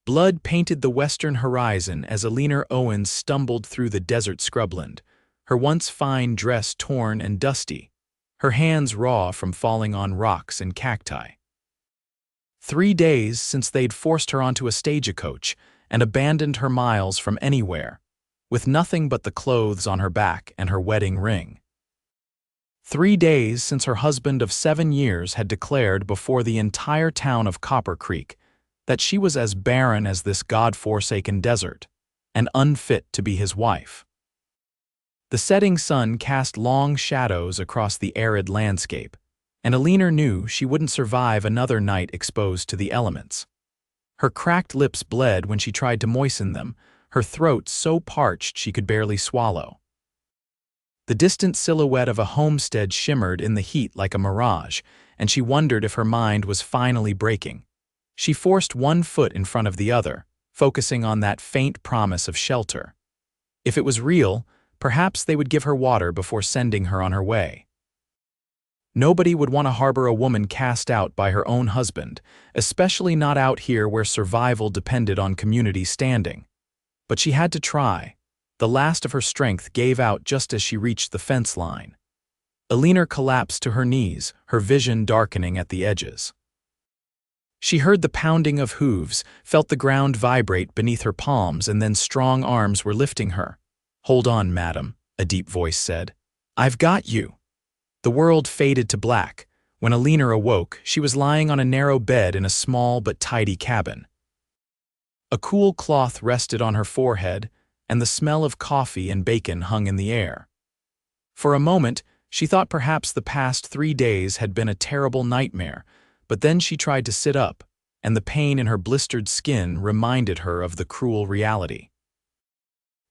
Blood painted the western horizon as Eleanor Owens stumbled through the desert scrubland, her once fine dress torn and dusty, her hands raw from falling on rocks and cacti. 3 days since they'd forced her onto a stagecoach and abandoned her miles from anywhere, with nothing but the clothes on her back and her wedding ring. 3 days since her husband of 7 years had declared before the entire town of Copper Creek that she was as barren as this God-forsaken desert, and unfit to be his wife. The setting sun cast long shadows across the arid landscape, and Eleanor knew she wouldn't survive another night exposed to the elements. Her cracked lips bled when she tried to moisten them, her throat so parched she could barely swallow. The distant silhouette of a homestead shimmered in the heat like a mirage, and she wondered if her mind was finally breaking. She forced one foot in front of the other, focusing on that faint promise of shelter. If it was real, perhaps they would give her water before sending her on her way. Nobody would want to harbor a woman cast out by her own husband, especially not out here where survival depended on community standing. But she had to try. The last of her strength gave out just as she reached the fence line. Eleanor collapsed to her knees, her vision darkening at the edges. She heard the pounding of hooves, felt the ground vibrate beneath her palms, and then strong arms were lifting her. "Hold on, madam," a deep voice said. "I've got you." The world faded to black. When Eleanor awoke, she was lying on a narrow bed in a small but tidy cabin. A cool cloth rested on her forehead, and the smell of coffee and bacon hung in the air. For a moment, she thought perhaps the past 3 days had been a terrible nightmare, but then she tried to sit up, and the pain in her blistered skin reminded her of the cruel reality.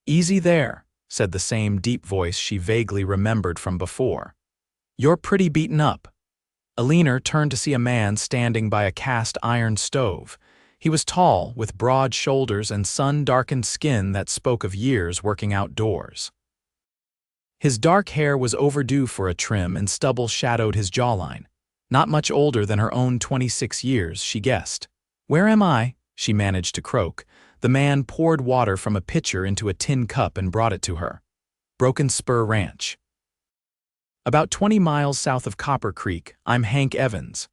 "Easy there," said the same deep voice she vaguely remembered from before. "You're pretty beaten up." Eleanor turned to see a man standing by a cast-iron stove. He was tall, with broad shoulders and sun-darkened skin that spoke of years working outdoors. His dark hair was overdue for a trim, and stubble shadowed his jawline. Not much older than her own 26 years, she guessed. "Where am I?" she managed to croak. The man poured water from a pitcher into a tin cup and brought it to her. "Broken Spur Ranch." "About 20 miles south of Copper Creek. I'm Hank Evans."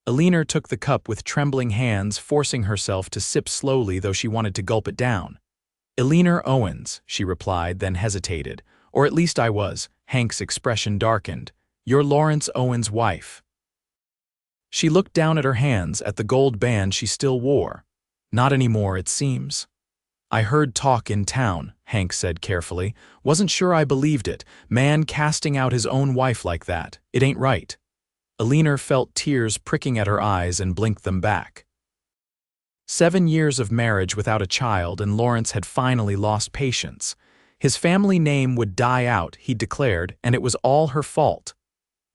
Eleanor took the cup with trembling hands, forcing herself to sip slowly though she wanted to gulp it down. "Eleanor Owens," she replied, then hesitated. "Or at least I was." Hank's expression darkened. "You're Lawrence Owens' wife." She looked down at her hands, at the gold band she still wore. "Not anymore, it seems." "I heard talk in town," Hank said carefully. "Wasn't sure I believed it. Man casting out his own wife like that. It ain't right." Eleanor felt tears pricking at her eyes and blinked them back. 7 years of marriage without a child, and Lawrence had finally lost patience. His family name would die out, he declared, and it was all her fault.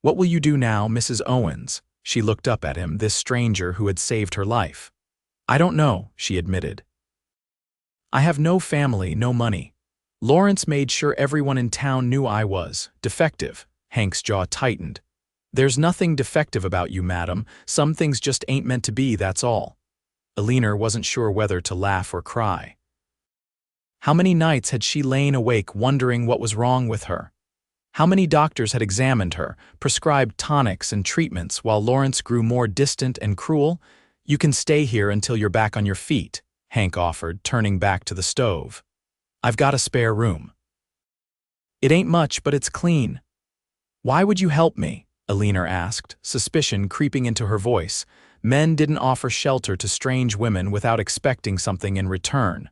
"What will you do now, Mrs. Owens?" She looked up at him, this stranger who had saved her life. "I don't know," she admitted. "I have no family, no money. Lawrence made sure everyone in town knew I was defective." Hank's jaw tightened. "There's nothing defective about you, madam. Some things just ain't meant to be, that's all." Eleanor wasn't sure whether to laugh or cry. How many nights had she lain awake wondering what was wrong with her? How many doctors had examined her, prescribed tonics and treatments, while Lawrence grew more distant and cruel? "You can stay here until you're back on your feet," Hank offered, turning back to the stove. "I've got a spare room." "It ain't much, but it's clean." "Why would you help me?" Eleanor asked, suspicion creeping into her voice. Men didn't offer shelter to strange women without expecting something in return.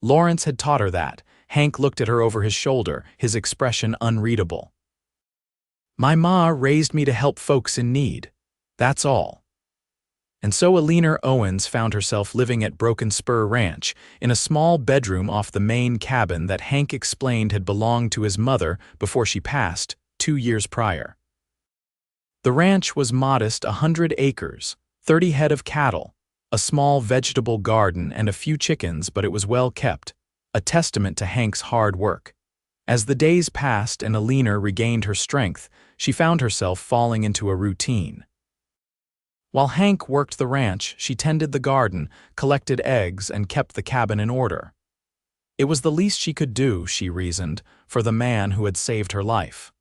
Lawrence had taught her that. Hank looked at her over his shoulder, his expression unreadable. "My ma raised me to help folks in need. That's all." And so Eleanor Owens found herself living at Broken Spur Ranch, in a small bedroom off the main cabin that Hank explained had belonged to his mother before she passed, 2 years prior. The ranch was modest, 100 acres, 30 head of cattle, a small vegetable garden and a few chickens, but it was well kept, a testament to Hank's hard work. As the days passed and Eleanor regained her strength, she found herself falling into a routine. While Hank worked the ranch, she tended the garden, collected eggs, and kept the cabin in order. It was the least she could do, she reasoned, for the man who had saved her life.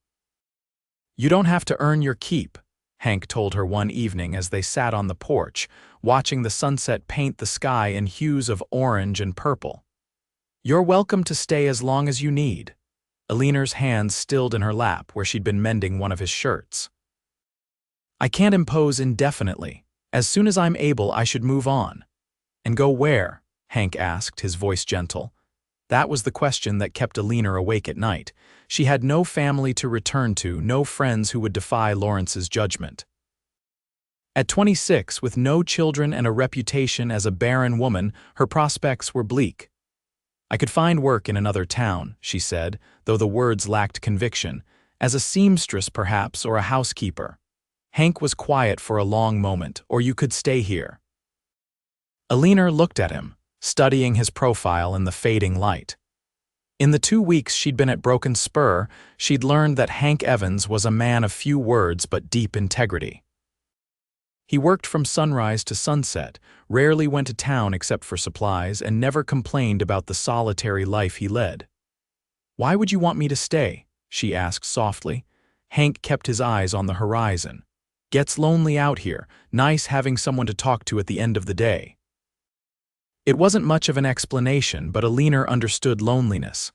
"You don't have to earn your keep," Hank told her one evening as they sat on the porch, watching the sunset paint the sky in hues of orange and purple. "You're welcome to stay as long as you need." Eleanor's hands stilled in her lap where she'd been mending one of his shirts. "I can't impose indefinitely. As soon as I'm able, I should move on." "And go where?" Hank asked, his voice gentle. That was the question that kept Eleanor awake at night. She had no family to return to, no friends who would defy Lawrence's judgment. At 26, with no children and a reputation as a barren woman, her prospects were bleak. "I could find work in another town," she said, though the words lacked conviction, "as a seamstress perhaps, or a housekeeper." Hank was quiet for a long moment. "Or you could stay here." Eleanor looked at him, studying his profile in the fading light. In the 2 weeks she'd been at Broken Spur, she'd learned that Hank Evans was a man of few words but deep integrity. He worked from sunrise to sunset, rarely went to town except for supplies, and never complained about the solitary life he led. "Why would you want me to stay?" she asked softly. Hank kept his eyes on the horizon. "Gets lonely out here. Nice having someone to talk to at the end of the day." It wasn't much of an explanation, but Eleanor understood loneliness.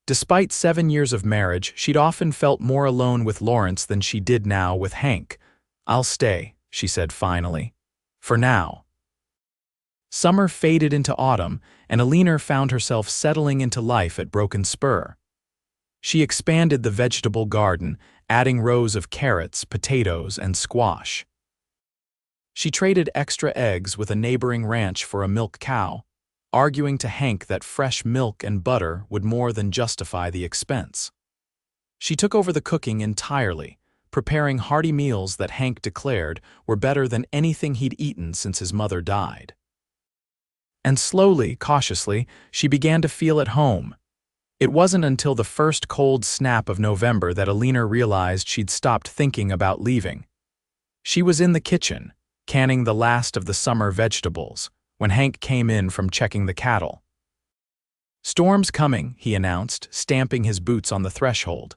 Despite 7 years of marriage, she'd often felt more alone with Lawrence than she did now with Hank. "I'll stay," she said finally. "For now." Summer faded into autumn, and Eleanor found herself settling into life at Broken Spur. She expanded the vegetable garden, adding rows of carrots, potatoes, and squash. She traded extra eggs with a neighboring ranch for a milk cow, arguing to Hank that fresh milk and butter would more than justify the expense. She took over the cooking entirely, preparing hearty meals that Hank declared were better than anything he'd eaten since his mother died. And slowly, cautiously, she began to feel at home. It wasn't until the first cold snap of November that Eleanor realized she'd stopped thinking about leaving. She was in the kitchen, canning the last of the summer vegetables, when Hank came in from checking the cattle. "Storm's coming," he announced, stamping his boots on the threshold.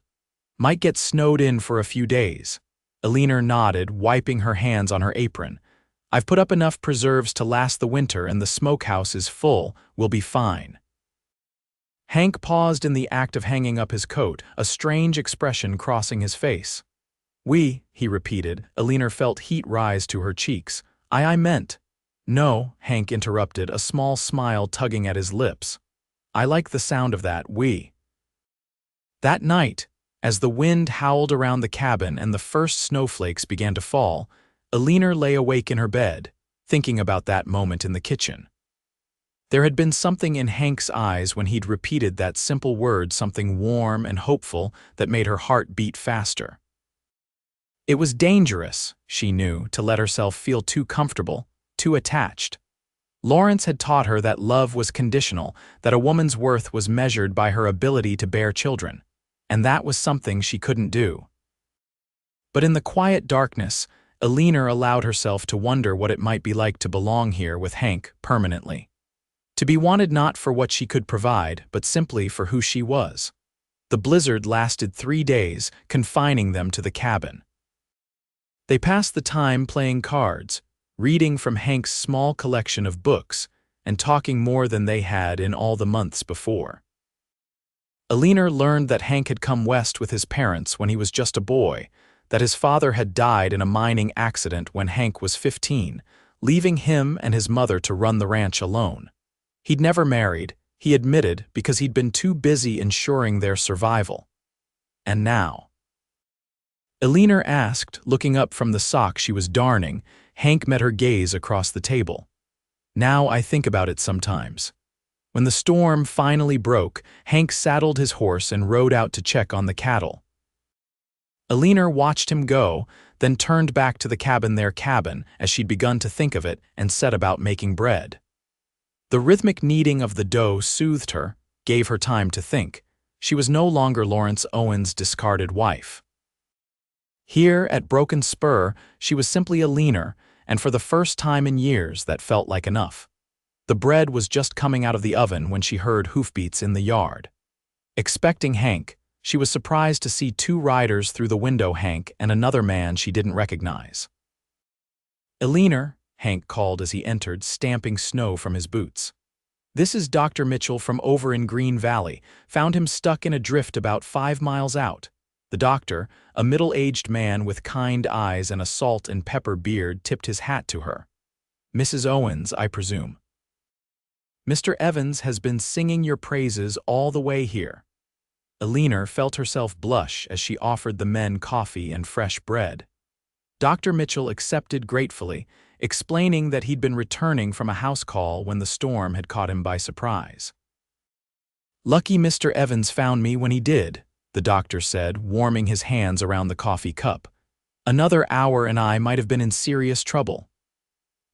"Might get snowed in for a few days." Eleanor nodded, wiping her hands on her apron. "I've put up enough preserves to last the winter, and the smokehouse is full. We'll be fine." Hank paused in the act of hanging up his coat, a strange expression crossing his face. "We," he repeated. Eleanor felt heat rise to her cheeks. I meant." "No," Hank interrupted, a small smile tugging at his lips. "I like the sound of that, we." That night, as the wind howled around the cabin and the first snowflakes began to fall, Eleanor lay awake in her bed, thinking about that moment in the kitchen. There had been something in Hank's eyes when he'd repeated that simple word, something warm and hopeful that made her heart beat faster. It was dangerous, she knew, to let herself feel too comfortable, too attached. Lawrence had taught her that love was conditional, that a woman's worth was measured by her ability to bear children, and that was something she couldn't do. But in the quiet darkness, Eleanor allowed herself to wonder what it might be like to belong here with Hank permanently. To be wanted not for what she could provide, but simply for who she was. The blizzard lasted 3 days, confining them to the cabin. They passed the time playing cards, reading from Hank's small collection of books, and talking more than they had in all the months before. Eleanor learned that Hank had come west with his parents when he was just a boy, that his father had died in a mining accident when Hank was 15, leaving him and his mother to run the ranch alone. He'd never married, he admitted, because he'd been too busy ensuring their survival. And now? Eleanor asked, looking up from the sock she was darning. Hank met her gaze across the table. "Now I think about it sometimes." When the storm finally broke, Hank saddled his horse and rode out to check on the cattle. Eleanor watched him go, then turned back to the cabin, their cabin, as she'd begun to think of it, and set about making bread. The rhythmic kneading of the dough soothed her, gave her time to think. She was no longer Eleanor Owens' discarded wife. Here at Broken Spur, she was simply Eleanor, and for the first time in years that felt like enough. The bread was just coming out of the oven when she heard hoofbeats in the yard. Expecting Hank, she was surprised to see two riders through the window, Hank and another man she didn't recognize. "Eleanor," Hank called as he entered, stamping snow from his boots. "This is Dr. Mitchell from over in Green Valley. Found him stuck in a drift about 5 miles out." The doctor, a middle-aged man with kind eyes and a salt and pepper beard, tipped his hat to her. "Mrs. Owens, I presume." "Mr. Evans has been singing your praises all the way here." Eleanor felt herself blush as she offered the men coffee and fresh bread. Dr. Mitchell accepted gratefully, explaining that he'd been returning from a house call when the storm had caught him by surprise. "Lucky Mr. Evans found me when he did," the doctor said, warming his hands around the coffee cup. "Another hour and I might have been in serious trouble."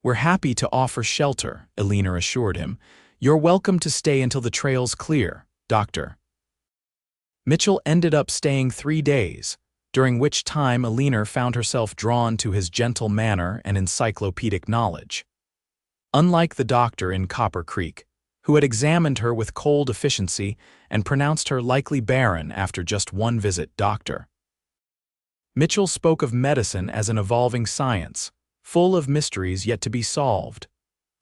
"We're happy to offer shelter," Eleanor assured him. "You're welcome to stay until the trail's clear, Doctor." Mitchell ended up staying 3 days, during which time Eleanor found herself drawn to his gentle manner and encyclopedic knowledge. Unlike the doctor in Copper Creek, who had examined her with cold efficiency and pronounced her likely barren after just one visit, Doctor Mitchell spoke of medicine as an evolving science, full of mysteries yet to be solved.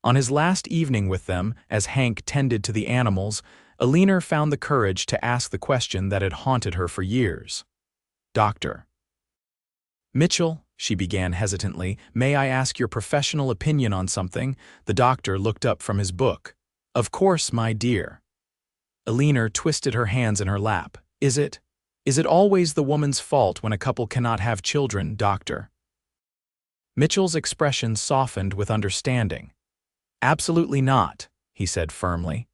On his last evening with them, as Hank tended to the animals, Eleanor found the courage to ask the question that had haunted her for years. "Dr. Mitchell," she began hesitantly, "may I ask your professional opinion on something?" The doctor looked up from his book. "Of course, my dear." Eleanor twisted her hands in her lap. Is it always the woman's fault when a couple cannot have children, Doctor?" Mitchell's expression softened with understanding. "Absolutely not," he said firmly.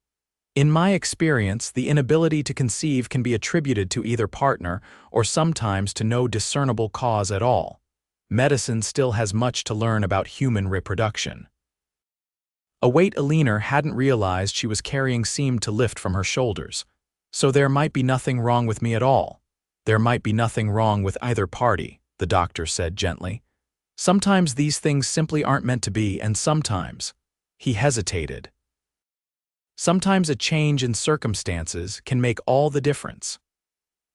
"In my experience, the inability to conceive can be attributed to either partner or sometimes to no discernible cause at all. Medicine still has much to learn about human reproduction." A weight Eleanor hadn't realized she was carrying seemed to lift from her shoulders. "So there might be nothing wrong with me at all. There might be nothing wrong with either party," the doctor said gently. "Sometimes these things simply aren't meant to be, and sometimes—" He hesitated. "Sometimes a change in circumstances can make all the difference."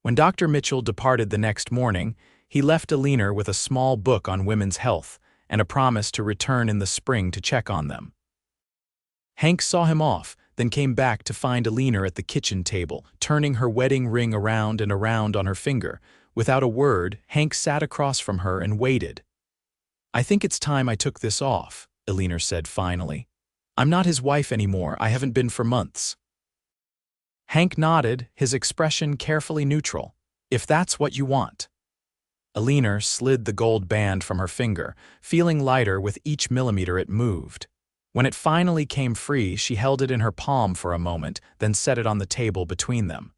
When Dr. Mitchell departed the next morning, he left Eleanor with a small book on women's health and a promise to return in the spring to check on them. Hank saw him off, then came back to find Eleanor at the kitchen table, turning her wedding ring around and around on her finger. Without a word, Hank sat across from her and waited. "I think it's time I took this off," Eleanor said finally. "I'm not his wife anymore. I haven't been for months." Hank nodded, his expression carefully neutral. "If that's what you want." Eleanor slid the gold band from her finger, feeling lighter with each millimeter it moved. When it finally came free, she held it in her palm for a moment, then set it on the table between them.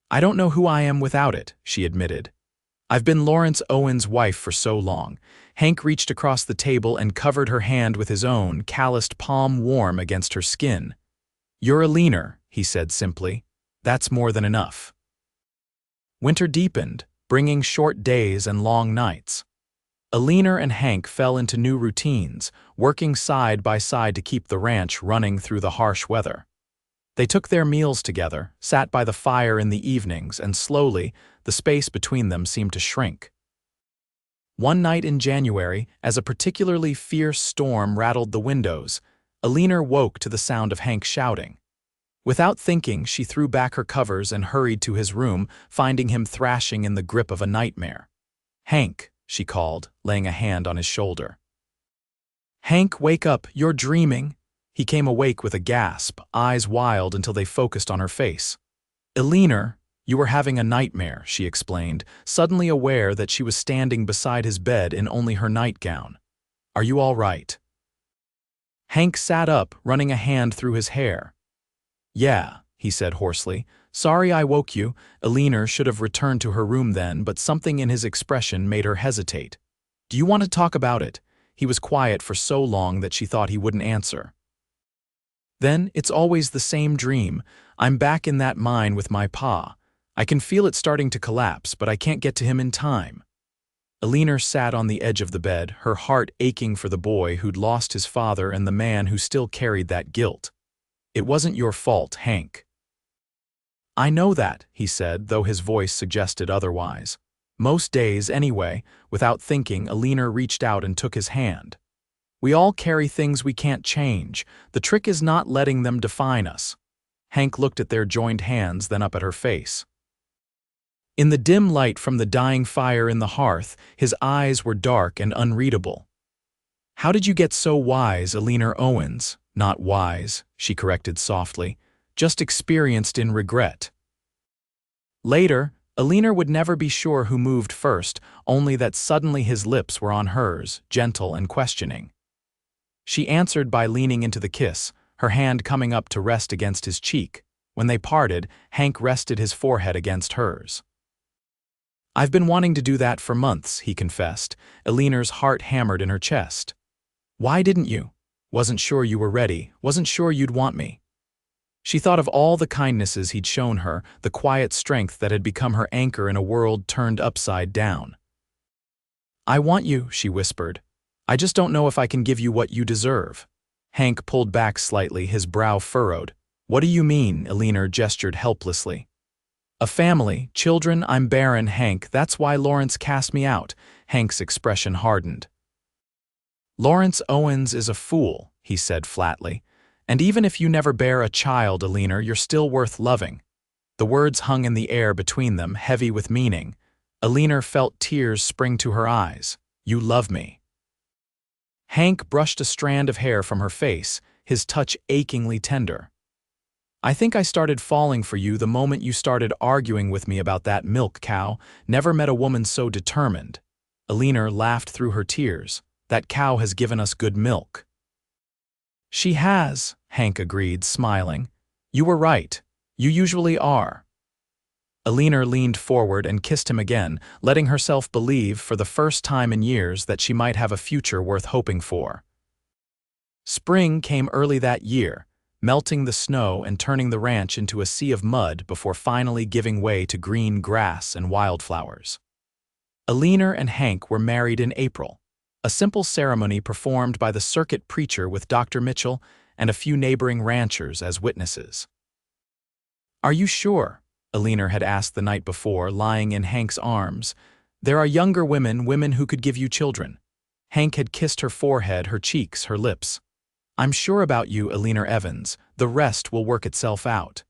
"I don't know who I am without it," she admitted. "I've been Lawrence Owens' wife for so long." Hank reached across the table and covered her hand with his own, calloused palm warm against her skin. "You're Eleanor," he said simply. "That's more than enough." Winter deepened, bringing short days and long nights. Eleanor and Hank fell into new routines, working side by side to keep the ranch running through the harsh weather. They took their meals together, sat by the fire in the evenings, and slowly, the space between them seemed to shrink. One night in January, as a particularly fierce storm rattled the windows, Eleanor woke to the sound of Hank shouting. Without thinking, she threw back her covers and hurried to his room, finding him thrashing in the grip of a nightmare. "Hank," she called, laying a hand on his shoulder. "Hank, wake up, you're dreaming." He came awake with a gasp, eyes wild until they focused on her face. "Eleanor, you were having a nightmare," she explained, suddenly aware that she was standing beside his bed in only her nightgown. "Are you all right?" Hank sat up, running a hand through his hair. "Yeah," he said hoarsely. "Sorry I woke you." Eleanor should have returned to her room then, but something in his expression made her hesitate. "Do you want to talk about it?" He was quiet for so long that she thought he wouldn't answer. "Then, it's always the same dream. I'm back in that mine with my pa. I can feel it starting to collapse, but I can't get to him in time." Eleanor sat on the edge of the bed, her heart aching for the boy who'd lost his father and the man who still carried that guilt. "It wasn't your fault, Hank." "I know that," he said, though his voice suggested otherwise. Most days, anyway, without thinking, Eleanor reached out and took his hand. "We all carry things we can't change. The trick is not letting them define us." Hank looked at their joined hands, then up at her face. In the dim light from the dying fire in the hearth, his eyes were dark and unreadable. "How did you get so wise, Eleanor Owens?" "Not wise," she corrected softly, "just experienced in regret." Later, Eleanor would never be sure who moved first, only that suddenly his lips were on hers, gentle and questioning. She answered by leaning into the kiss, her hand coming up to rest against his cheek. When they parted, Hank rested his forehead against hers. "I've been wanting to do that for months," he confessed. Eleanor's heart hammered in her chest. "Why didn't you?" "Wasn't sure you were ready, wasn't sure you'd want me." She thought of all the kindnesses he'd shown her, the quiet strength that had become her anchor in a world turned upside down. "I want you," she whispered. "I just don't know if I can give you what you deserve." Hank pulled back slightly, his brow furrowed. "What do you mean?" Eleanor gestured helplessly. "A family, children, I'm Barren, Hank. That's why Lawrence cast me out." Hank's expression hardened. "Lawrence Owens is a fool," he said flatly. "And even if you never bear a child, Eleanor, you're still worth loving." The words hung in the air between them, heavy with meaning. Eleanor felt tears spring to her eyes. "You love me." Hank brushed a strand of hair from her face, his touch achingly tender. "I think I started falling for you the moment you started arguing with me about that milk cow. Never met a woman so determined." Eleanor laughed through her tears. "That cow has given us good milk." "She has," Hank agreed, smiling. "You were right. You usually are." Eleanor leaned forward and kissed him again, letting herself believe, for the first time in years, that she might have a future worth hoping for. Spring came early that year, melting the snow and turning the ranch into a sea of mud before finally giving way to green grass and wildflowers. Eleanor and Hank were married in April, a simple ceremony performed by the circuit preacher with Dr. Mitchell and a few neighboring ranchers as witnesses. "Are you sure?" Eleanor had asked the night before, lying in Hank's arms. "There are younger women who could give you children." Hank had kissed her forehead, her cheeks, her lips. "I'm sure about you, Eleanor Owens. The rest will work itself out."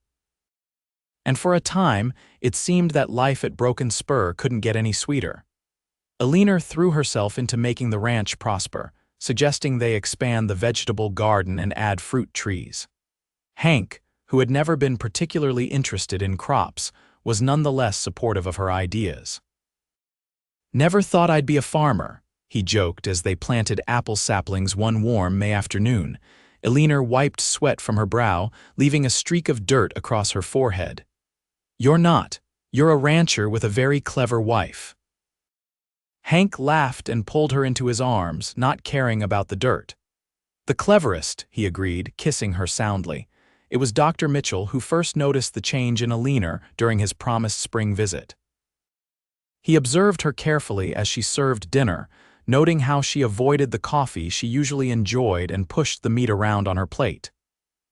And for a time, it seemed that life at Broken Spur couldn't get any sweeter. Eleanor threw herself into making the ranch prosper, suggesting they expand the vegetable garden and add fruit trees. Hank, who had never been particularly interested in crops, was nonetheless supportive of her ideas. "Never thought I'd be a farmer," he joked as they planted apple saplings one warm May afternoon. Eleanor wiped sweat from her brow, leaving a streak of dirt across her forehead. "You're not. You're a rancher with a very clever wife." Hank laughed and pulled her into his arms, not caring about the dirt. "The cleverest," he agreed, kissing her soundly. It was Dr. Mitchell who first noticed the change in Eleanor during his promised spring visit. He observed her carefully as she served dinner, noting how she avoided the coffee she usually enjoyed and pushed the meat around on her plate.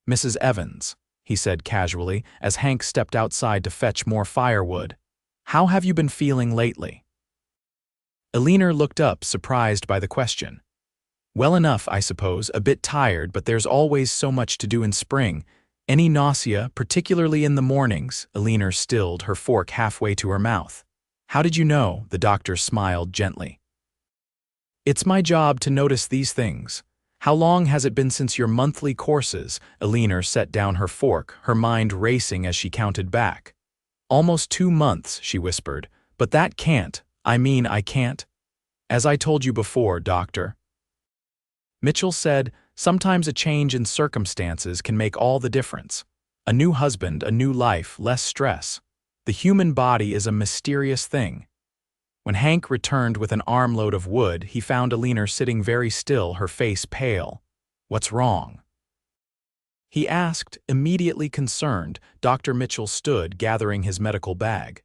"Mrs. Evans," he said casually as Hank stepped outside to fetch more firewood, "how have you been feeling lately?" Eleanor looked up, surprised by the question. "Well enough, I suppose, a bit tired, but there's always so much to do in spring. Any nausea, particularly in the mornings?" Eleanor stilled, her fork halfway to her mouth. "How did you know?" The doctor smiled gently. "It's my job to notice these things. How long has it been since your monthly courses?" Eleanor set down her fork, her mind racing as she counted back. "Almost 2 months," she whispered. "But that can't. I can't." "As I told you before, doctor." Mitchell said, "Sometimes a change in circumstances can make all the difference. A new husband, a new life, less stress. The human body is a mysterious thing." When Hank returned with an armload of wood, he found Eleanor sitting very still, her face pale. "What's wrong?" he asked, immediately concerned. Dr. Mitchell stood, gathering his medical bag.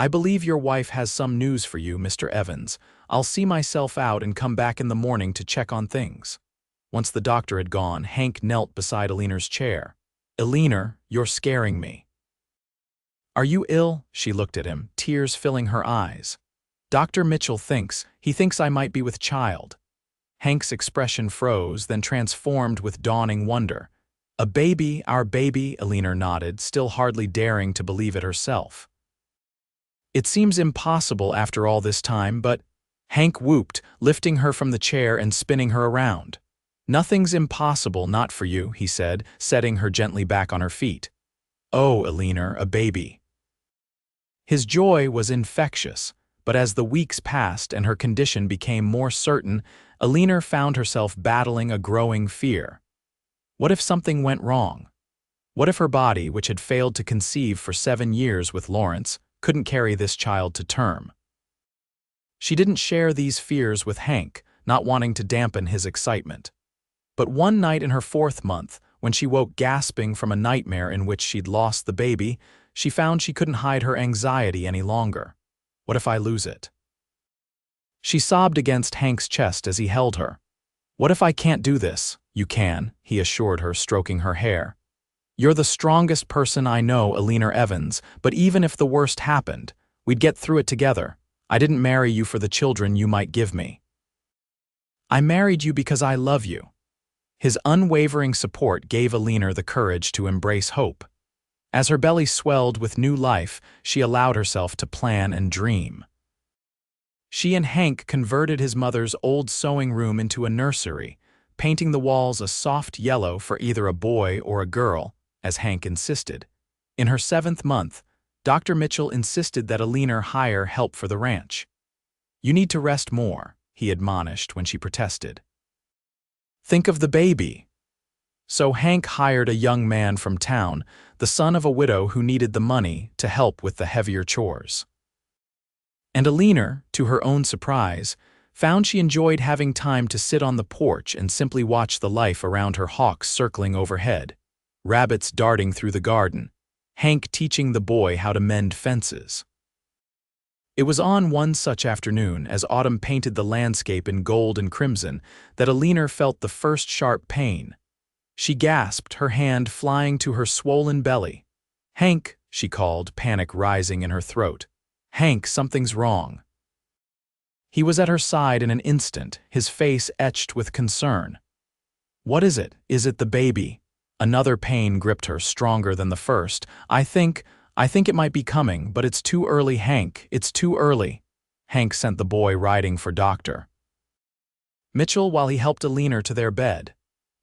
"I believe your wife has some news for you, Mr. Evans. I'll see myself out and come back in the morning to check on things." Once the doctor had gone, Hank knelt beside Eleanor's chair. "Eleanor, you're scaring me." "Are you ill?" She looked at him, tears filling her eyes. "Dr. Mitchell thinks I might be with child." Hank's expression froze, then transformed with dawning wonder. "A baby, our baby," Eleanor nodded, still hardly daring to believe it herself. "It seems impossible after all this time, but—" Hank whooped, lifting her from the chair and spinning her around. "Nothing's impossible, not for you," he said, setting her gently back on her feet. "Oh, Eleanor, a baby." His joy was infectious, but as the weeks passed and her condition became more certain, Eleanor found herself battling a growing fear. What if something went wrong? What if her body, which had failed to conceive for 7 years with Lawrence, couldn't carry this child to term? She didn't share these fears with Hank, not wanting to dampen his excitement. But one night in her 4th month, when she woke gasping from a nightmare in which she'd lost the baby, she found she couldn't hide her anxiety any longer. "What if I lose it?" She sobbed against Hank's chest as he held her. "What if I can't do this?" "You can," he assured her, stroking her hair. "You're the strongest person I know, Eleanor Evans, but even if the worst happened, we'd get through it together. I didn't marry you for the children you might give me. I married you because I love you." His unwavering support gave Eleanor the courage to embrace hope. As her belly swelled with new life, she allowed herself to plan and dream. She and Hank converted his mother's old sewing room into a nursery, painting the walls a soft yellow for either a boy or a girl, as Hank insisted. In her 7th month, Dr. Mitchell insisted that Eleanor hire help for the ranch. "You need to rest more," he admonished when she protested. "Think of the baby." So Hank hired a young man from town, the son of a widow who needed the money, to help with the heavier chores. And Eleanor, to her own surprise, found she enjoyed having time to sit on the porch and simply watch the life around her, hawks circling overhead, rabbits darting through the garden, Hank teaching the boy how to mend fences. It was on one such afternoon, as autumn painted the landscape in gold and crimson, that Eleanor felt the first sharp pain. She gasped, her hand flying to her swollen belly. "Hank," she called, panic rising in her throat. "Hank, something's wrong." He was at her side in an instant, his face etched with concern. "What is it? Is it the baby?" Another pain gripped her, stronger than the first. I think it might be coming, but it's too early, Hank. It's too early." Hank sent the boy riding for Dr. Mitchell while he helped Eleanor to their bed.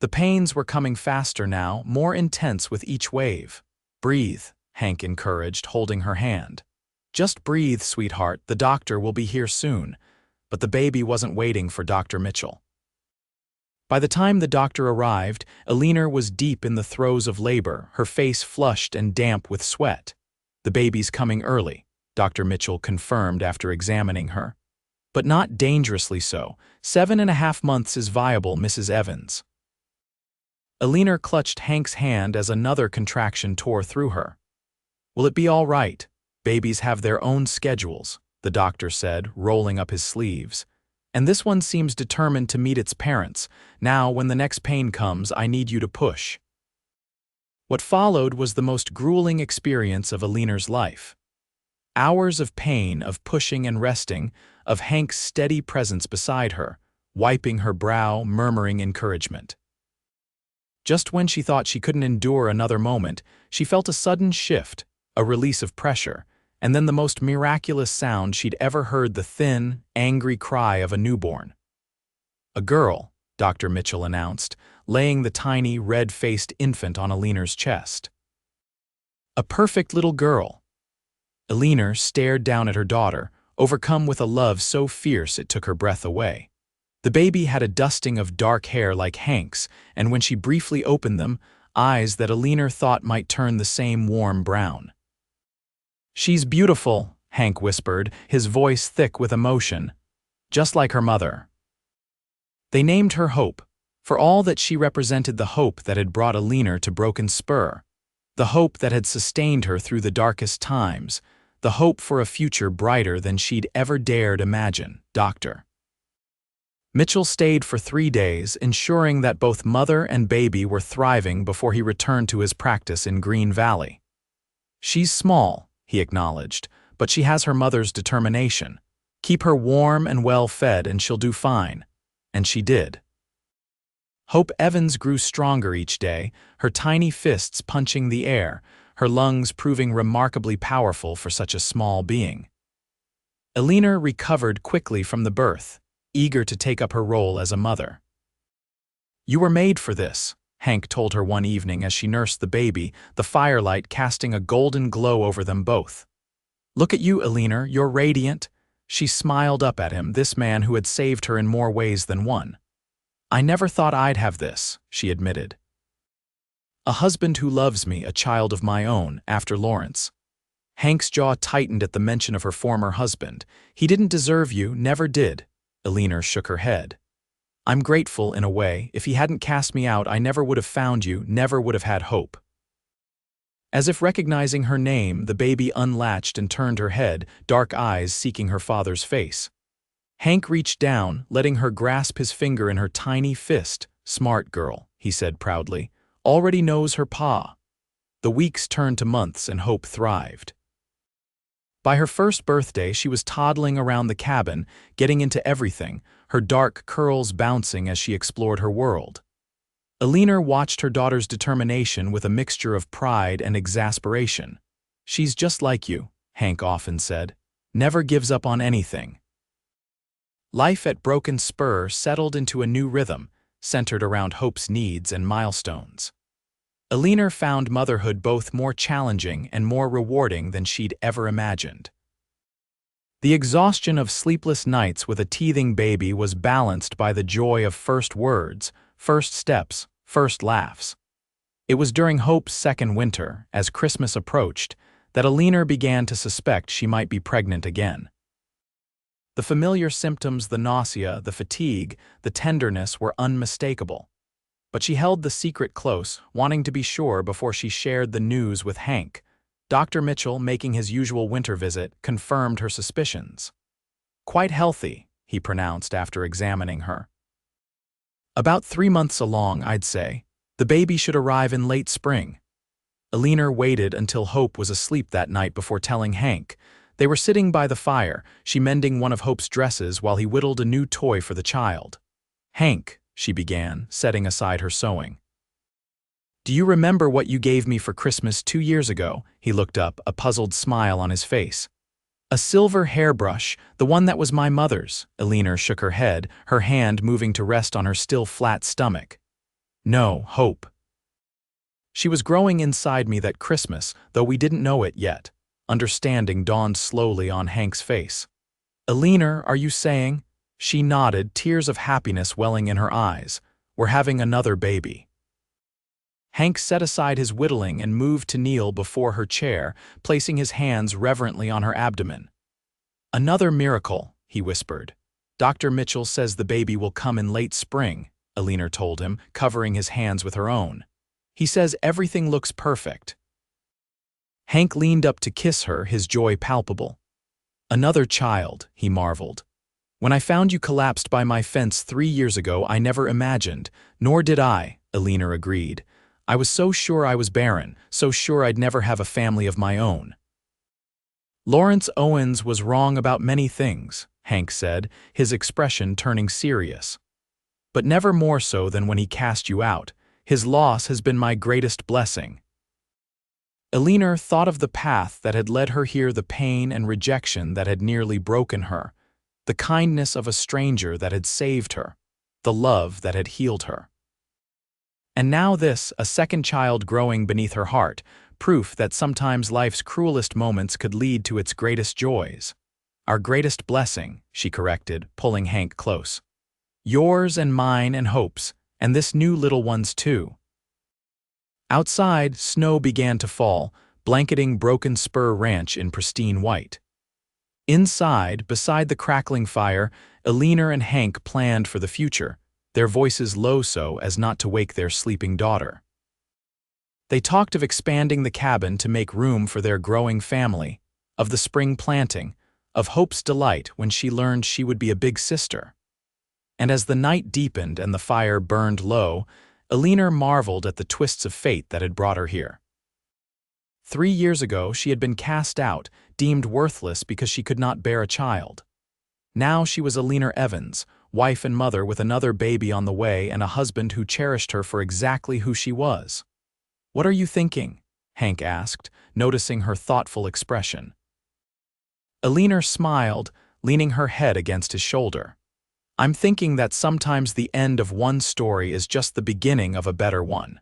The pains were coming faster now, more intense with each wave. "Breathe," Hank encouraged, holding her hand. "Just breathe, sweetheart. The doctor will be here soon." But the baby wasn't waiting for Dr. Mitchell. By the time the doctor arrived, Eleanor was deep in the throes of labor, her face flushed and damp with sweat. "The baby's coming early," Dr. Mitchell confirmed after examining her. "But not dangerously so. 7.5 months is viable, Mrs. Evans." Eleanor clutched Hank's hand as another contraction tore through her. "Will it be all right? Babies have their own schedules," the doctor said, rolling up his sleeves. "And this one seems determined to meet its parents. Now, when the next pain comes, I need you to push." What followed was the most grueling experience of Eleanor's life. Hours of pain, of pushing and resting, of Hank's steady presence beside her, wiping her brow, murmuring encouragement. Just when she thought she couldn't endure another moment, she felt a sudden shift, a release of pressure, and then the most miraculous sound she'd ever heard, the thin, angry cry of a newborn. "A girl," Dr. Mitchell announced, laying the tiny, red-faced infant on Eleanor's chest. "A perfect little girl." Eleanor stared down at her daughter, overcome with a love so fierce it took her breath away. The baby had a dusting of dark hair like Hank's, and when she briefly opened them, eyes that Eleanor thought might turn the same warm brown. "She's beautiful," Hank whispered, his voice thick with emotion. "Just like her mother." They named her Hope, for all that she represented the hope that had brought Eleanor to Broken Spur, the hope that had sustained her through the darkest times, the hope for a future brighter than she'd ever dared imagine. Dr. Mitchell stayed for 3 days, ensuring that both mother and baby were thriving before he returned to his practice in Green Valley. "She's small," he acknowledged, "but she has her mother's determination. Keep her warm and well-fed and she'll do fine." And she did. Hope Evans grew stronger each day, her tiny fists punching the air, her lungs proving remarkably powerful for such a small being. Eleanor recovered quickly from the birth, eager to take up her role as a mother. "You were made for this," Hank told her one evening as she nursed the baby, the firelight casting a golden glow over them both. "Look at you, Eleanor, you're radiant." She smiled up at him, this man who had saved her in more ways than one. "I never thought I'd have this," she admitted. "A husband who loves me, a child of my own," after Lawrence. Hank's jaw tightened at the mention of her former husband. "He didn't deserve you, never did." Eleanor shook her head. "I'm grateful in a way. If he hadn't cast me out, I never would have found you, never would have had hope." As if recognizing her name, the baby unlatched and turned her head, dark eyes seeking her father's face. Hank reached down, letting her grasp his finger in her tiny fist. "Smart girl," he said proudly. "Already knows her pa." The weeks turned to months and Hope thrived. By her first birthday, she was toddling around the cabin, getting into everything, her dark curls bouncing as she explored her world. Eleanor watched her daughter's determination with a mixture of pride and exasperation. "She's just like you," Hank often said. "Never gives up on anything." Life at Broken Spur settled into a new rhythm, centered around Hope's needs and milestones. Eleanor found motherhood both more challenging and more rewarding than she'd ever imagined. The exhaustion of sleepless nights with a teething baby was balanced by the joy of first words, first steps, first laughs. It was during Hope's second winter, as Christmas approached, that Eleanor began to suspect she might be pregnant again. The familiar symptoms, the nausea, the fatigue, the tenderness were unmistakable. But she held the secret close, wanting to be sure before she shared the news with Hank. Dr. Mitchell, making his usual winter visit, confirmed her suspicions. "Quite healthy," he pronounced after examining her. "About 3 months along, I'd say. The baby should arrive in late spring." Eleanor waited until Hope was asleep that night before telling Hank. They were sitting by the fire, she mending one of Hope's dresses while he whittled a new toy for the child. "Hank," she began, setting aside her sewing. "Do you remember what you gave me for Christmas 2 years ago?" He looked up, a puzzled smile on his face. "A silver hairbrush, the one that was my mother's." Eleanor shook her head, her hand moving to rest on her still flat stomach. "No, Hope. She was growing inside me that Christmas, though we didn't know it yet." Understanding dawned slowly on Hank's face. "Eleanor, are you saying?" She nodded, tears of happiness welling in her eyes. "We're having another baby." Hank set aside his whittling and moved to kneel before her chair, placing his hands reverently on her abdomen. "Another miracle," he whispered. "Dr. Mitchell says the baby will come in late spring," Eleanor told him, covering his hands with her own. "He says everything looks perfect." Hank leaned up to kiss her, his joy palpable. "Another child," he marveled. "When I found you collapsed by my fence 3 years ago, I never imagined." "Nor did I," Eleanor agreed. "I was so sure I was barren, so sure I'd never have a family of my own." "Lawrence Owens was wrong about many things," Hank said, his expression turning serious. "But never more so than when he cast you out. His loss has been my greatest blessing." Eleanor thought of the path that had led her here, the pain and rejection that had nearly broken her, the kindness of a stranger that had saved her, the love that had healed her. And now this, a second child growing beneath her heart, proof that sometimes life's cruelest moments could lead to its greatest joys. "Our greatest blessing," she corrected, pulling Hank close. "Yours and mine and Hope's, and this new little one's too." Outside, snow began to fall, blanketing Broken Spur Ranch in pristine white. Inside, beside the crackling fire, Eleanor and Hank planned for the future, their voices low so as not to wake their sleeping daughter. They talked of expanding the cabin to make room for their growing family, of the spring planting, of Hope's delight when she learned she would be a big sister. And as the night deepened and the fire burned low, Eleanor marveled at the twists of fate that had brought her here. 3 years ago, she had been cast out, deemed worthless because she could not bear a child. Now she was Eleanor Owens, wife and mother with another baby on the way and a husband who cherished her for exactly who she was. "What are you thinking?" Hank asked, noticing her thoughtful expression. Eleanor smiled, leaning her head against his shoulder. "I'm thinking that sometimes the end of one story is just the beginning of a better one."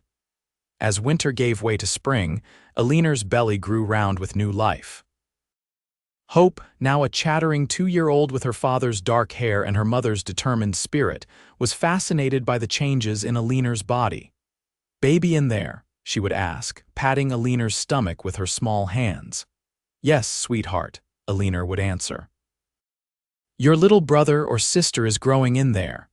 As winter gave way to spring, Eleanor's belly grew round with new life. Hope, now a chattering 2-year-old with her father's dark hair and her mother's determined spirit, was fascinated by the changes in Eleanor's body. "Baby in there?" she would ask, patting Eleanor's stomach with her small hands. "Yes, sweetheart," Eleanor would answer. "Your little brother or sister is growing in there.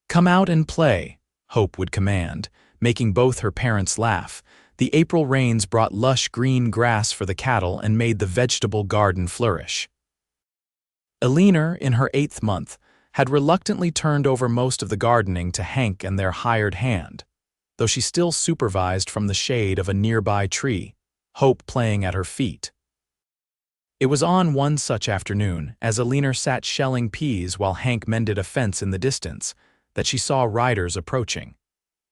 Come out and play," Hope would command, making both her parents laugh. The April rains brought lush green grass for the cattle and made the vegetable garden flourish. Eleanor, in her 8th month, had reluctantly turned over most of the gardening to Hank and their hired hand, though she still supervised from the shade of a nearby tree, Hope playing at her feet. It was on one such afternoon, as Eleanor sat shelling peas while Hank mended a fence in the distance, that she saw riders approaching.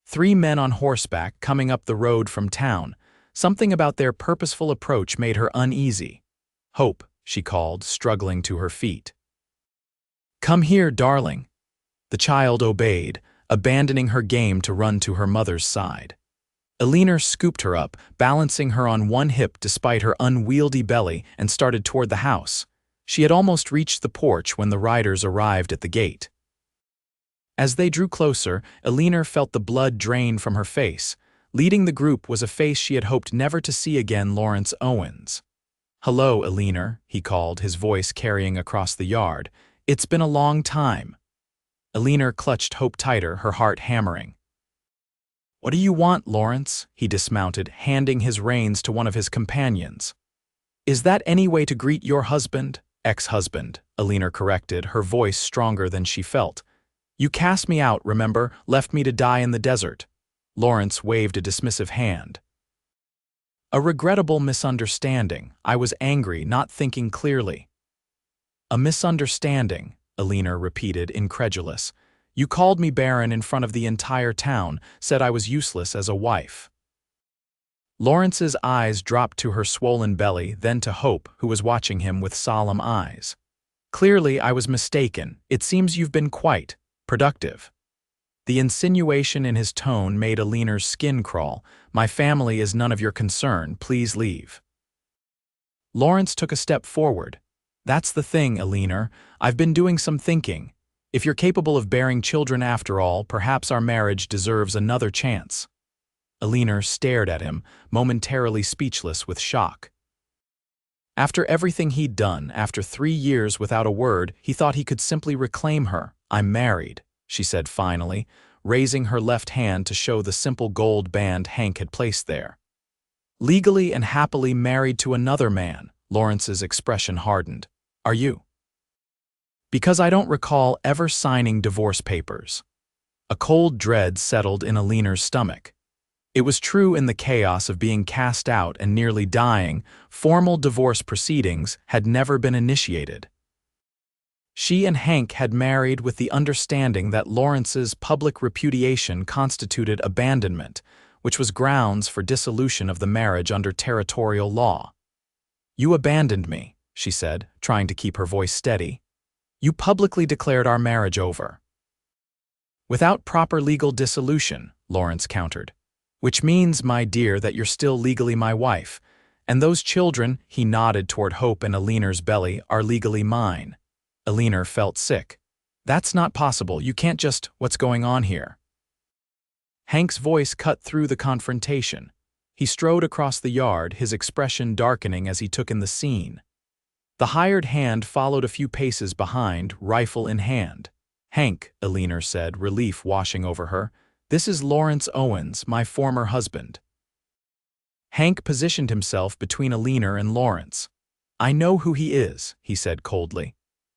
3 men on horseback coming up the road from town. Something about their purposeful approach made her uneasy. "Hope," she called, struggling to her feet. "Come here, darling." The child obeyed, abandoning her game to run to her mother's side. Eleanor scooped her up, balancing her on one hip despite her unwieldy belly, and started toward the house. She had almost reached the porch when the riders arrived at the gate. As they drew closer, Eleanor felt the blood drain from her face. Leading the group was a face she had hoped never to see again, Lawrence Owens. "Hello, Eleanor," he called, his voice carrying across the yard. "It's been a long time." Eleanor clutched Hope tighter, her heart hammering. "What do you want, Lawrence?" He dismounted, handing his reins to one of his companions. "Is that any way to greet your husband?" "Ex-husband," Eleanor corrected, her voice stronger than she felt. "You cast me out, remember, left me to die in the desert." Lawrence waved a dismissive hand. "A regrettable misunderstanding. I was angry, not thinking clearly." "A misunderstanding," Eleanor repeated, incredulous. "You called me Barren in front of the entire town, said I was useless as a wife." Lawrence's eyes dropped to her swollen belly, then to Hope, who was watching him with solemn eyes. "Clearly, I was mistaken. It seems you've been quite productive." The insinuation in his tone made Eleanor's skin crawl. "My family is none of your concern. Please leave." Lawrence took a step forward. "That's the thing, Eleanor. I've been doing some thinking. If you're capable of bearing children after all, perhaps our marriage deserves another chance." Eleanor stared at him, momentarily speechless with shock. After everything he'd done, after 3 years without a word, he thought he could simply reclaim her. "I'm married," she said finally, raising her left hand to show the simple gold band Hank had placed there. "Legally and happily married to another man," Lawrence's expression hardened. "Are you?" "Because I don't recall ever signing divorce papers." A cold dread settled in Eleanor's stomach. It was true, in the chaos of being cast out and nearly dying, formal divorce proceedings had never been initiated. She and Hank had married with the understanding that Lawrence's public repudiation constituted abandonment, which was grounds for dissolution of the marriage under territorial law. "You abandoned me," she said, trying to keep her voice steady. "You publicly declared our marriage over." "Without proper legal dissolution," Lawrence countered. "Which means, my dear, that you're still legally my wife. And those children," he nodded toward Hope and Eleanor's belly, "are legally mine." Eleanor felt sick. "That's not possible. You can't just— What's going on here?" Hank's voice cut through the confrontation. He strode across the yard, his expression darkening as he took in the scene. The hired hand followed a few paces behind, rifle in hand. "Hank," Eleanor said, relief washing over her, "this is Lawrence Owens, my former husband." Hank positioned himself between Eleanor and Lawrence. I know who he is, he said coldly.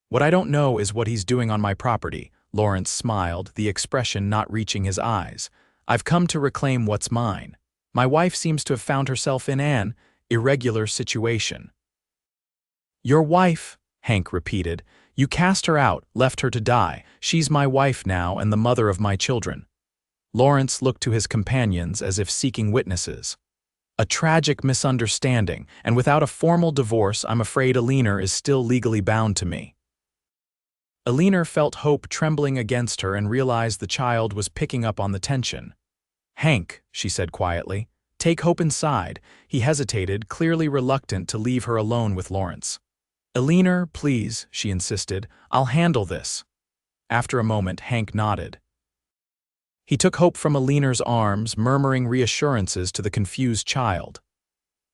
What I don't know is what he's doing on my property. Lawrence smiled, the expression not reaching his eyes. I've come to reclaim what's mine. My wife seems to have found herself in an irregular situation. Your wife, Hank repeated. You cast her out, left her to die. She's my wife now and the mother of my children. Lawrence looked to his companions as if seeking witnesses. A tragic misunderstanding, and without a formal divorce, I'm afraid Eleanor is still legally bound to me. Eleanor felt hope trembling against her and realized the child was picking up on the tension. Hank, she said quietly, take Hope inside. He hesitated, clearly reluctant to leave her alone with Lawrence. Eleanor, please, she insisted. I'll handle this. After a moment, Hank nodded. He took Hope from Eleanor's arms, murmuring reassurances to the confused child.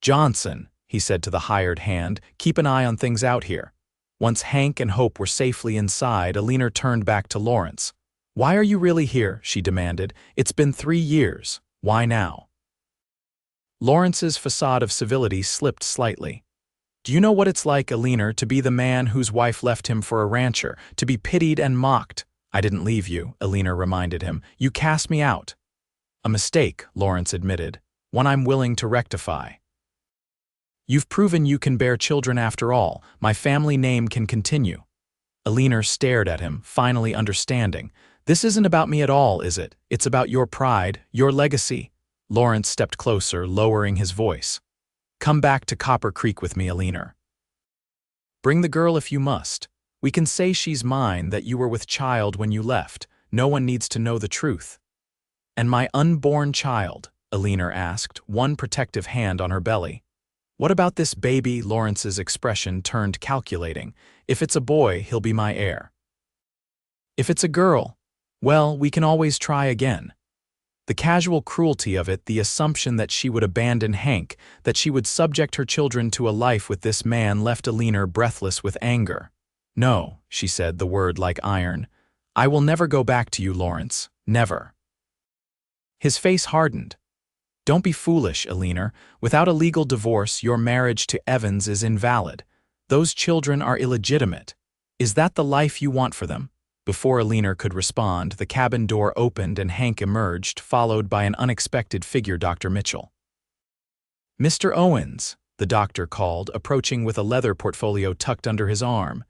Johnson, he said to the hired hand, keep an eye on things out here. Once Hank and Hope were safely inside, Eleanor turned back to Lawrence. Why are you really here? She demanded. It's been 3 years. Why now? Lawrence's facade of civility slipped slightly. Do you know what it's like, Eleanor, to be the man whose wife left him for a rancher, to be pitied and mocked? I didn't leave you, Eleanor reminded him. You cast me out. A mistake, Lawrence admitted, one I'm willing to rectify. You've proven you can bear children after all. My family name can continue. Eleanor stared at him, finally understanding. This isn't about me at all, is it? It's about your pride, your legacy. Lawrence stepped closer, lowering his voice. Come back to Copper Creek with me, Eleanor. Bring the girl if you must. We can say she's mine, that you were with child when you left. No one needs to know the truth. And my unborn child? Eleanor asked, one protective hand on her belly. What about this baby? Lawrence's expression turned calculating. If it's a boy, he'll be my heir. If it's a girl, well, we can always try again. The casual cruelty of it, the assumption that she would abandon Hank, that she would subject her children to a life with this man, left Eleanor breathless with anger. No, she said, the word like iron. I will never go back to you, Lawrence. Never. His face hardened. Don't be foolish, Eleanor. Without a legal divorce, your marriage to Evans is invalid. Those children are illegitimate. Is that the life you want for them? Before Eleanor could respond, the cabin door opened and Hank emerged, followed by an unexpected figure, Dr. Mitchell. Mr. Owens, the doctor called, approaching with a leather portfolio tucked under his arm.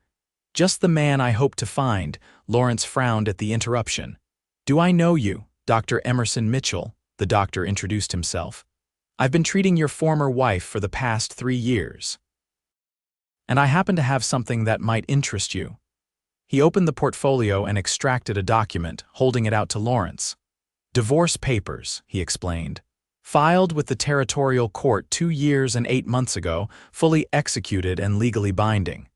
Just the man I hoped to find. Lawrence frowned at the interruption. Do I know you, Dr. Emerson Mitchell? The doctor introduced himself. I've been treating your former wife for the past 3 years. And I happen to have something that might interest you. He opened the portfolio and extracted a document, holding it out to Lawrence. Divorce papers, he explained. Filed with the territorial court 2 years and 8 months ago, fully executed and legally binding.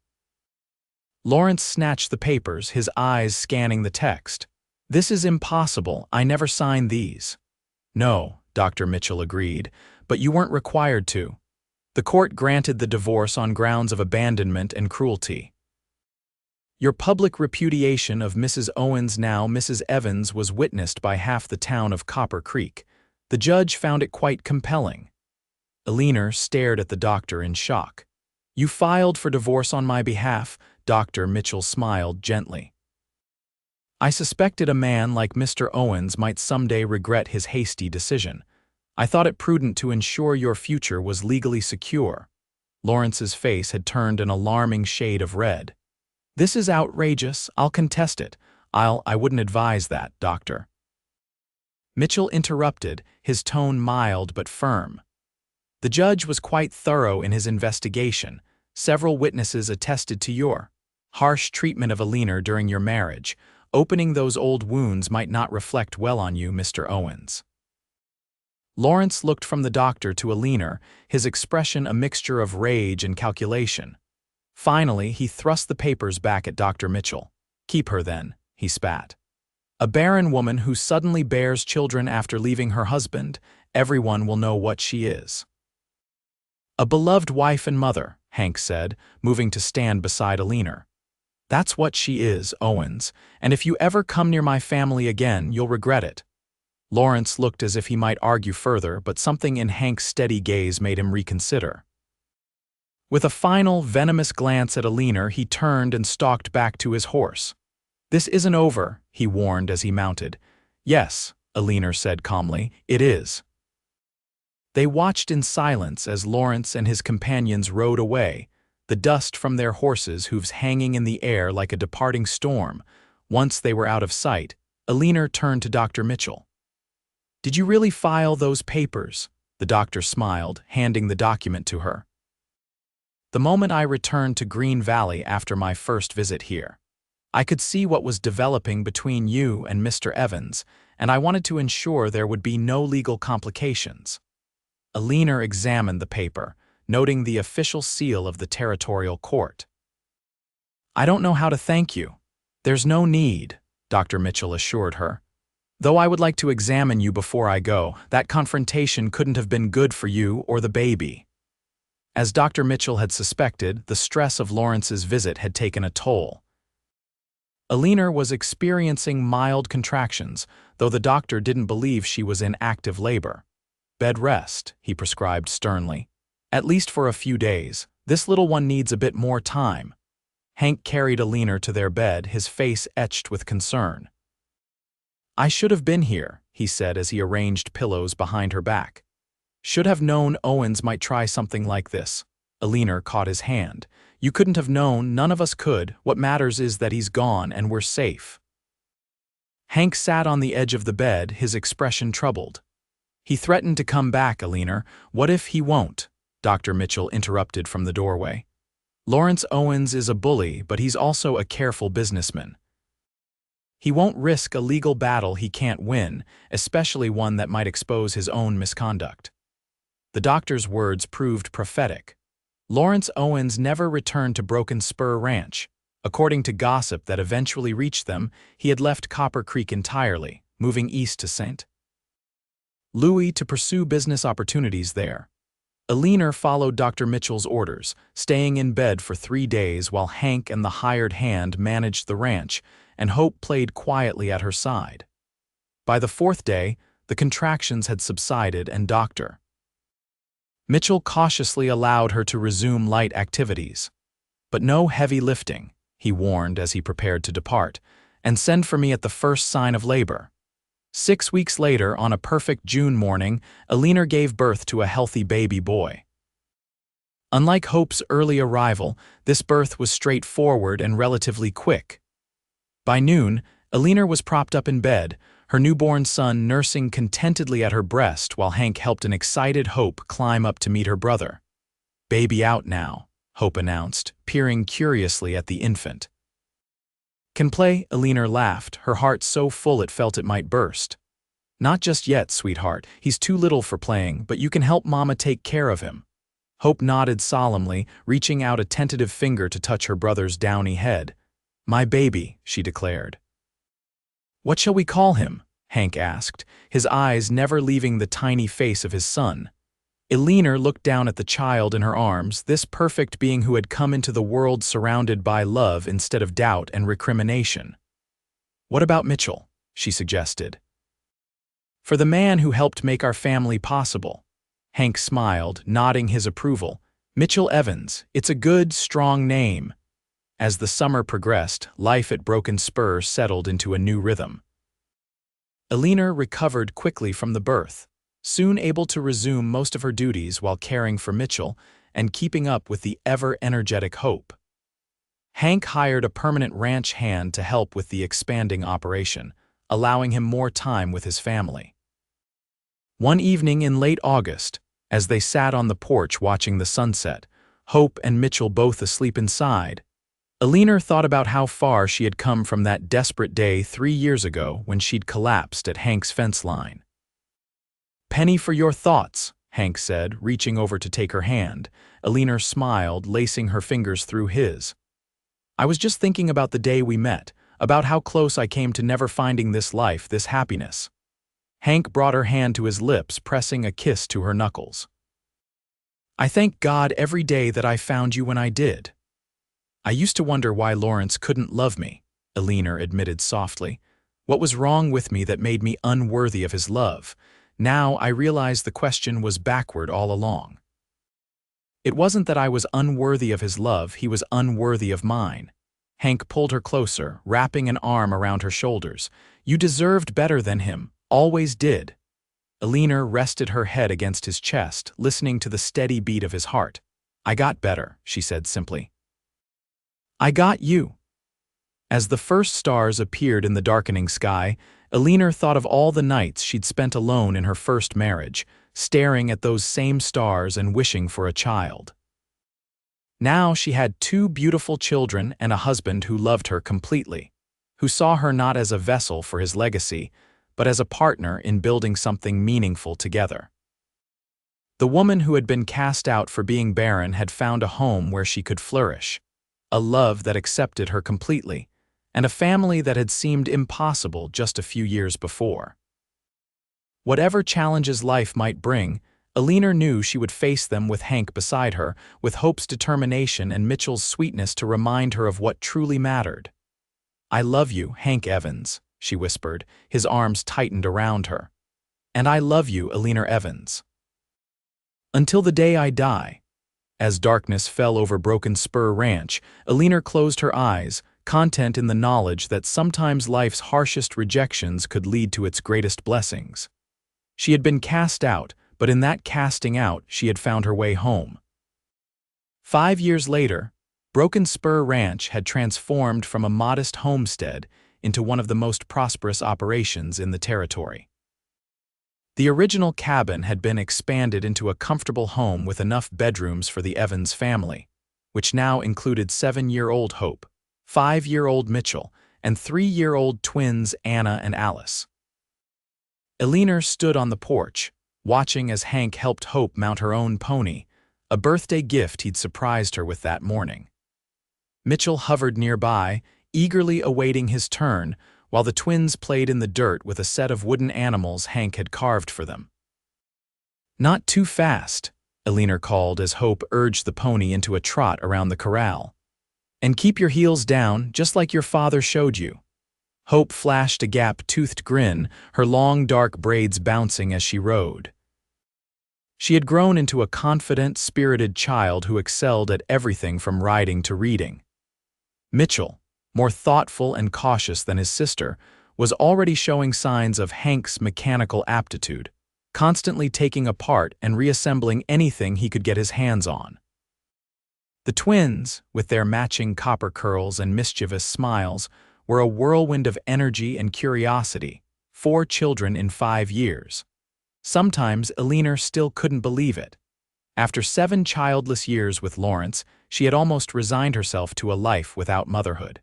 Lawrence snatched the papers, his eyes scanning the text. This is impossible. I never signed these. No, Dr. Mitchell agreed, but you weren't required to. The court granted the divorce on grounds of abandonment and cruelty. Your public repudiation of Mrs. Owens, now Mrs. Evans, was witnessed by half the town of Copper Creek. The judge found it quite compelling. Eleanor stared at the doctor in shock. You filed for divorce on my behalf? Dr. Mitchell smiled gently. I suspected a man like Mr. Owens might someday regret his hasty decision. I thought it prudent to ensure your future was legally secure. Lawrence's face had turned an alarming shade of red. This is outrageous. I'll contest it. I wouldn't advise that, doctor. Mitchell interrupted, his tone mild but firm. The judge was quite thorough in his investigation. Several witnesses attested to your harsh treatment of Eleanor during your marriage. Opening those old wounds might not reflect well on you, Mr. Owens. Lawrence looked from the doctor to Eleanor, his expression a mixture of rage and calculation. Finally, he thrust the papers back at Dr. Mitchell. Keep her then, he spat. A barren woman who suddenly bears children after leaving her husband, everyone will know what she is. A beloved wife and mother, Hank said, moving to stand beside Eleanor. That's what she is, Owens, and if you ever come near my family again, you'll regret it. Lawrence looked as if he might argue further, but something in Hank's steady gaze made him reconsider. With a final, venomous glance at Eleanor, he turned and stalked back to his horse. "This isn't over," he warned as he mounted. "Yes," Eleanor said calmly, "it is." They watched in silence as Lawrence and his companions rode away, the dust from their horses' hooves hanging in the air like a departing storm. Once they were out of sight, Eleanor turned to Dr. Mitchell. "Did you really file those papers?" The doctor smiled, handing the document to her. "The moment I returned to Green Valley after my first visit here, I could see what was developing between you and Mr. Evans, and I wanted to ensure there would be no legal complications." Eleanor examined the paper, noting the official seal of the territorial court. "I don't know how to thank you. There's no need," Dr. Mitchell assured her. "Though I would like to examine you before I go, that confrontation couldn't have been good for you or the baby." As Dr. Mitchell had suspected, the stress of Lawrence's visit had taken a toll. Eleanor was experiencing mild contractions, though the doctor didn't believe she was in active labor. "Bed rest," he prescribed sternly. "At least for a few days. This little one needs a bit more time." Hank carried Eleanor to their bed, his face etched with concern. "I should have been here," he said as he arranged pillows behind her back. "Should have known Owens might try something like this." Eleanor caught his hand. "You couldn't have known, none of us could. What matters is that he's gone and we're safe." Hank sat on the edge of the bed, his expression troubled. "He threatened to come back, Eleanor. What if he won't?" Dr. Mitchell interrupted from the doorway. "Lawrence Owens is a bully, but he's also a careful businessman. He won't risk a legal battle he can't win, especially one that might expose his own misconduct." The doctor's words proved prophetic. Lawrence Owens never returned to Broken Spur Ranch. According to gossip that eventually reached them, he had left Copper Creek entirely, moving east to St. Louis to pursue business opportunities there. Eleanor followed Dr. Mitchell's orders, staying in bed for 3 days while Hank and the hired hand managed the ranch, and Hope played quietly at her side. By the 4th day, the contractions had subsided and Dr. Mitchell cautiously allowed her to resume light activities. "But no heavy lifting," he warned as he prepared to depart, "and send for me at the first sign of labor." 6 weeks later, on a perfect June morning, Eleanor gave birth to a healthy baby boy. Unlike Hope's early arrival, this birth was straightforward and relatively quick. By noon, Eleanor was propped up in bed, her newborn son nursing contentedly at her breast while Hank helped an excited Hope climb up to meet her brother. "Baby out now," Hope announced, peering curiously at the infant. "Can play," Eleanor laughed, her heart so full it felt it might burst. "Not just yet, sweetheart. He's too little for playing, but you can help Mama take care of him." Hope nodded solemnly, reaching out a tentative finger to touch her brother's downy head. "My baby," she declared. "What shall we call him?" Hank asked, his eyes never leaving the tiny face of his son. Eleanor looked down at the child in her arms, this perfect being who had come into the world surrounded by love instead of doubt and recrimination. "What about Mitchell?" she suggested. "For the man who helped make our family possible." Hank smiled, nodding his approval. "Mitchell Evans. It's a good, strong name." As the summer progressed, life at Broken Spur settled into a new rhythm. Eleanor recovered quickly from the birth, soon able to resume most of her duties while caring for Mitchell and keeping up with the ever-energetic Hope. Hank hired a permanent ranch hand to help with the expanding operation, allowing him more time with his family. One evening in late August, as they sat on the porch watching the sunset, Hope and Mitchell both asleep inside, Eleanor thought about how far she had come from that desperate day 3 years ago when she'd collapsed at Hank's fence line. "Penny for your thoughts," Hank said, reaching over to take her hand. Eleanor smiled, lacing her fingers through his. "I was just thinking about the day we met, about how close I came to never finding this life, this happiness." Hank brought her hand to his lips, pressing a kiss to her knuckles. "I thank God every day that I found you when I did." "I used to wonder why Lawrence couldn't love me," Eleanor admitted softly. "What was wrong with me that made me unworthy of his love? Now I realize the question was backward all along." It wasn't that I was unworthy of his love, he was unworthy of mine. Hank pulled her closer, wrapping an arm around her shoulders. You deserved better than him, always did. Eleanor rested her head against his chest, listening to the steady beat of his heart. I got better, she said simply. I got you. As the first stars appeared in the darkening sky, Eleanor thought of all the nights she'd spent alone in her first marriage, staring at those same stars and wishing for a child. Now she had 2 beautiful children and a husband who loved her completely, who saw her not as a vessel for his legacy, but as a partner in building something meaningful together. The woman who had been cast out for being barren had found a home where she could flourish, a love that accepted her completely, and a family that had seemed impossible just a few years before. Whatever challenges life might bring, Eleanor knew she would face them with Hank beside her, with Hope's determination and Mitchell's sweetness to remind her of what truly mattered. I love you, Hank Evans, she whispered, his arms tightened around her. And I love you, Eleanor Owens. Until the day I die. As darkness fell over Broken Spur Ranch, Eleanor closed her eyes, content in the knowledge that sometimes life's harshest rejections could lead to its greatest blessings. She had been cast out, but in that casting out she had found her way home. 5 years later, Broken Spur Ranch had transformed from a modest homestead into one of the most prosperous operations in the territory. The original cabin had been expanded into a comfortable home with enough bedrooms for the Evans family, which now included 7-year-old Hope, 5-year-old Mitchell, and 3-year-old twins Anna and Alice. Eleanor stood on the porch, watching as Hank helped Hope mount her own pony, a birthday gift he'd surprised her with that morning. Mitchell hovered nearby, eagerly awaiting his turn, while the twins played in the dirt with a set of wooden animals Hank had carved for them. Not too fast, Eleanor called as Hope urged the pony into a trot around the corral. And keep your heels down, just like your father showed you. Hope flashed a gap-toothed grin, her long dark braids bouncing as she rode. She had grown into a confident, spirited child who excelled at everything from riding to reading. Mitchell, more thoughtful and cautious than his sister, was already showing signs of Hank's mechanical aptitude, constantly taking apart and reassembling anything he could get his hands on. The twins, with their matching copper curls and mischievous smiles, were a whirlwind of energy and curiosity, 4 children in 5 years. Sometimes Eleanor still couldn't believe it. After 7 childless years with Lawrence, she had almost resigned herself to a life without motherhood.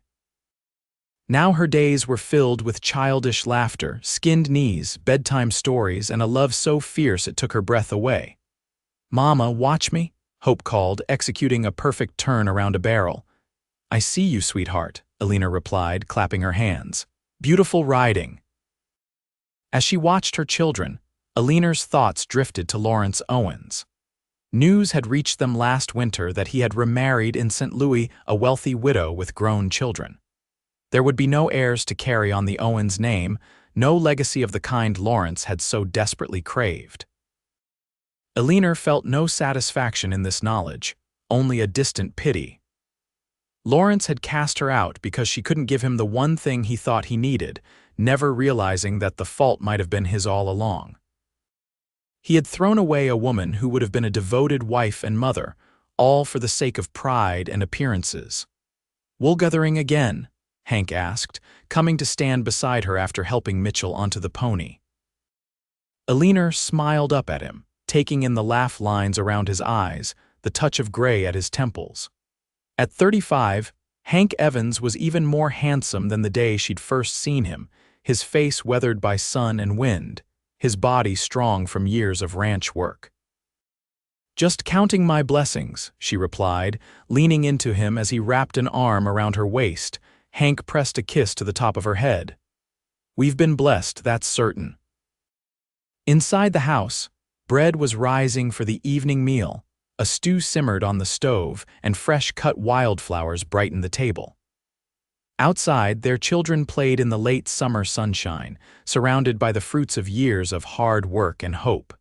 Now her days were filled with childish laughter, skinned knees, bedtime stories, and a love so fierce it took her breath away. "Mama, watch me," Hope called, executing a perfect turn around a barrel. "I see you, sweetheart," Eleanor replied, clapping her hands. "Beautiful riding." As she watched her children, Eleanor's thoughts drifted to Lawrence Owens. News had reached them last winter that he had remarried in St. Louis a wealthy widow with grown children. There would be no heirs to carry on the Owens name, no legacy of the kind Lawrence had so desperately craved. Eleanor felt no satisfaction in this knowledge, only a distant pity. Lawrence had cast her out because she couldn't give him the one thing he thought he needed, never realizing that the fault might have been his all along. He had thrown away a woman who would have been a devoted wife and mother, all for the sake of pride and appearances. "Wool gathering again?" Hank asked, coming to stand beside her after helping Mitchell onto the pony. Eleanor smiled up at him, taking in the laugh lines around his eyes, the touch of gray at his temples. At 35, Hank Evans was even more handsome than the day she'd first seen him, his face weathered by sun and wind, his body strong from years of ranch work. "Just counting my blessings," she replied, leaning into him as he wrapped an arm around her waist. Hank pressed a kiss to the top of her head. "We've been blessed, that's certain." Inside the house, bread was rising for the evening meal, a stew simmered on the stove, and fresh-cut wildflowers brightened the table. Outside, their children played in the late summer sunshine, surrounded by the fruits of years of hard work and hope.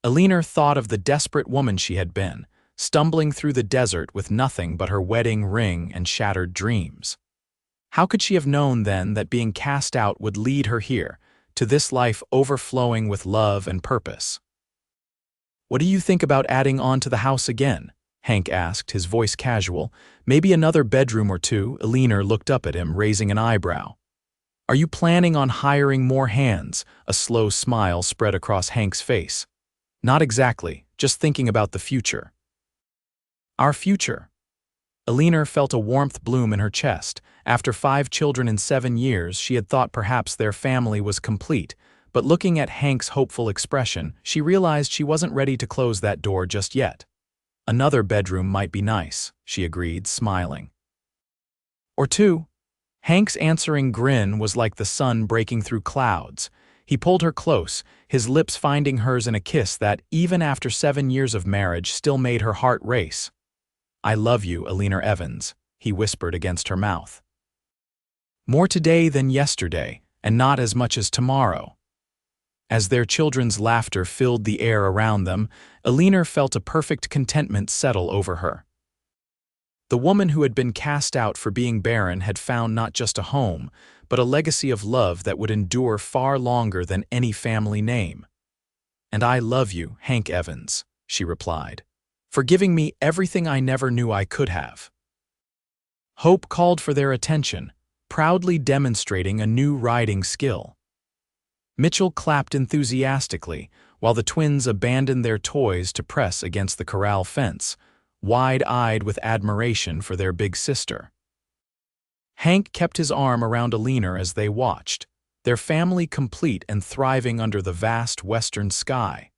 Eleanor thought of the desperate woman she had been, stumbling through the desert with nothing but her wedding ring and shattered dreams. How could she have known then that being cast out would lead her here, to this life overflowing with love and purpose? "What do you think about adding on to the house again?" Hank asked, his voice casual. "Maybe another bedroom or two." Eleanor looked up at him, raising an eyebrow. "Are you planning on hiring more hands?" A slow smile spread across Hank's face. "Not exactly, just thinking about the future." "Our future?" Eleanor felt a warmth bloom in her chest. After 5 children in 7 years, she had thought perhaps their family was complete, but looking at Hank's hopeful expression, she realized she wasn't ready to close that door just yet. "Another bedroom might be nice," she agreed, smiling. "Or 2. Hank's answering grin was like the sun breaking through clouds. He pulled her close, his lips finding hers in a kiss that, even after 7 years of marriage, still made her heart race. "I love you, Eleanor Owens," he whispered against her mouth. "More today than yesterday, and not as much as tomorrow." As their children's laughter filled the air around them, Eleanor felt a perfect contentment settle over her. The woman who had been cast out for being barren had found not just a home, but a legacy of love that would endure far longer than any family name. "And I love you, Hank Owens," she replied, "for giving me everything I never knew I could have." Hope called for their attention, proudly demonstrating a new riding skill. Mitchell clapped enthusiastically, while the twins abandoned their toys to press against the corral fence, wide-eyed with admiration for their big sister. Hank kept his arm around Eleanor as they watched, their family complete and thriving under the vast western sky.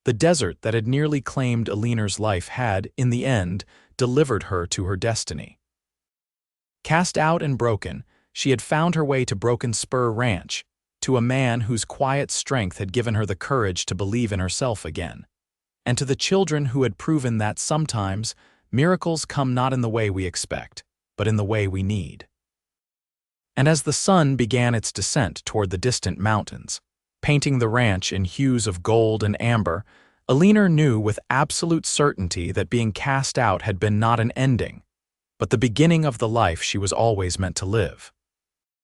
The desert that had nearly claimed Eleanor's life had, in the end, delivered her to her destiny. Cast out and broken, she had found her way to Broken Spur Ranch, to a man whose quiet strength had given her the courage to believe in herself again, and to the children who had proven that sometimes miracles come not in the way we expect, but in the way we need. And as the sun began its descent toward the distant mountains, painting the ranch in hues of gold and amber, Eleanor knew with absolute certainty that being cast out had been not an ending, but the beginning of the life she was always meant to live.